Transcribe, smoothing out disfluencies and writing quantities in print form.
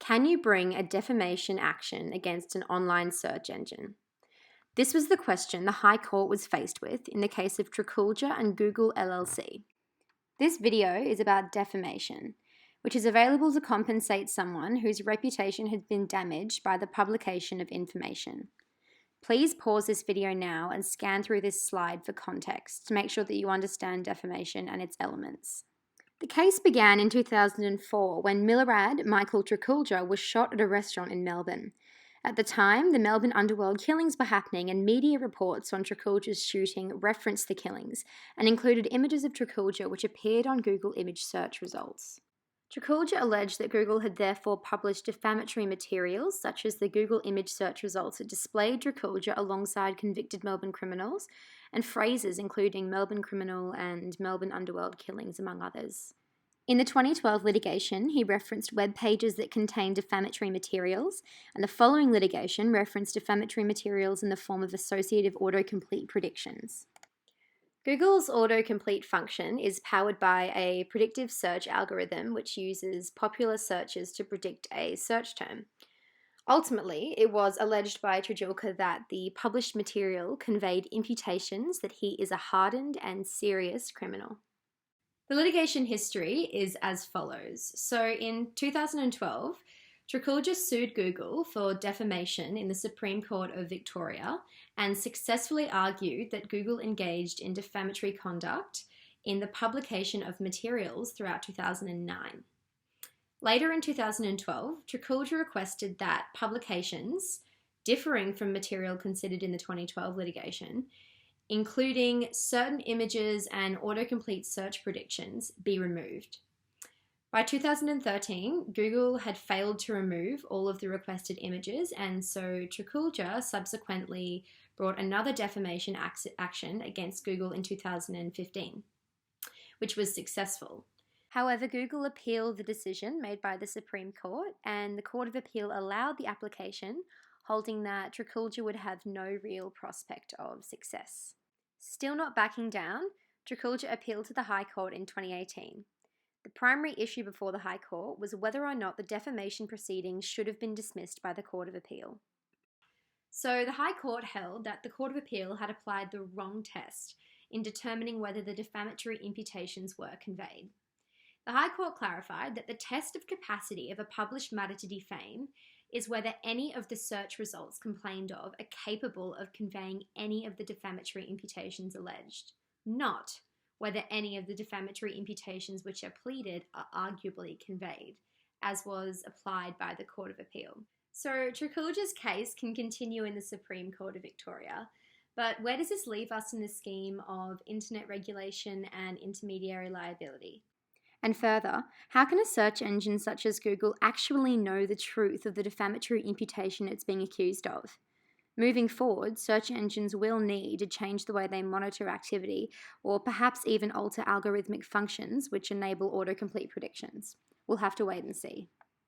Can you bring a defamation action against an online search engine? This was the question the High Court was faced with in the case of Trkulja and Google LLC. This video is about defamation, which is available to compensate someone whose reputation has been damaged by the publication of information. Please pause this video now and scan through this slide for context to make sure that you understand defamation and its elements. The case began in 2004 when Milorad Michael Trkulja was shot at a restaurant in Melbourne. At the time, the Melbourne underworld killings were happening, and media reports on Trkulja's shooting referenced the killings and included images of Trkulja which appeared on Google image search results. Trkulja alleged that Google had therefore published defamatory materials such as the Google image search results that displayed Trkulja alongside convicted Melbourne criminals and phrases including Melbourne criminal and Melbourne underworld killings, among others. In the 2012 litigation, he referenced web pages that contained defamatory materials, and the following litigation referenced defamatory materials in the form of associative autocomplete predictions. Google's autocomplete function is powered by a predictive search algorithm which uses popular searches to predict a search term. Ultimately, it was alleged by Trkulja that the published material conveyed imputations that he is a hardened and serious criminal. The litigation history is as follows. So in 2012, Trkulja sued Google for defamation in the Supreme Court of Victoria and successfully argued that Google engaged in defamatory conduct in the publication of materials throughout 2009. Later in 2012, Trkulja requested that publications differing from material considered in the 2012 litigation, including certain images and autocomplete search predictions, be removed. By 2013, Google had failed to remove all of the requested images, and so Trkulja subsequently brought another defamation action against Google in 2015, which was successful. However, Google appealed the decision made by the Supreme Court, and the Court of Appeal allowed the application, holding that Trkulja would have no real prospect of success. Still not backing down, Trkulja appealed to the High Court in 2018. The primary issue before the High Court was whether or not the defamation proceedings should have been dismissed by the Court of Appeal. So the High Court held that the Court of Appeal had applied the wrong test in determining whether the defamatory imputations were conveyed. The High Court clarified that the test of capacity of a published matter to defame is whether any of the search results complained of are capable of conveying any of the defamatory imputations alleged, not whether any of the defamatory imputations which are pleaded are arguably conveyed, as was applied by the Court of Appeal. So Trkulja's case can continue in the Supreme Court of Victoria, but where does this leave us in the scheme of internet regulation and intermediary liability? And further, how can a search engine such as Google actually know the truth of the defamatory imputation it's being accused of? Moving forward, search engines will need to change the way they monitor activity, or perhaps even alter algorithmic functions which enable autocomplete predictions. We'll have to wait and see.